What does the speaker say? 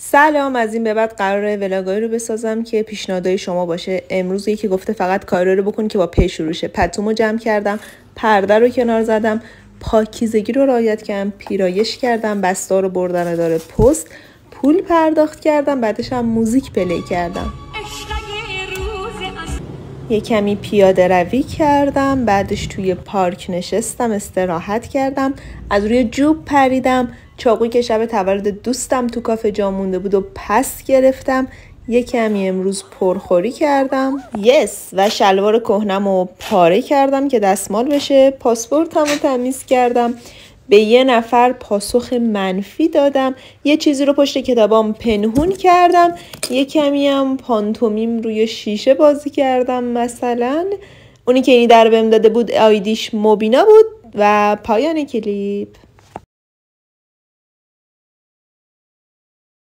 سلام، از این به بعد قراره ولاگایی رو بسازم که پیشنهادهای شما باشه. امروز یکی گفته فقط کاری رو بکن که با پی شروع شه. پتومو جمع کردم، پرده رو کنار زدم، پاکیزگی رو رعایت کردم، پیرایش کردم، بسته رو بردم اداره پست، پول پرداخت کردم، بعدش هم موزیک پلی کردم. یه کمی پیاده روی کردم، بعدش توی پارک نشستم، استراحت کردم، از روی جوب پریدم، چاقویی که شب تولد دوستم تو کافه جا مونده بود و پس گرفتم. یه کمی امروز پرخوری کردم و شلوار کهنمو پاره کردم که دستمال بشه. پاسپورتمو تمیز کردم، به یه نفر پاسخ منفی دادم، یه چیزی رو پشت کتابام پنهون کردم، یه کمی هم پانتومیم روی شیشه بازی کردم. مثلا اونی که این در بهم داده بود آیدیش مبینا بود. و پایان کلیپ.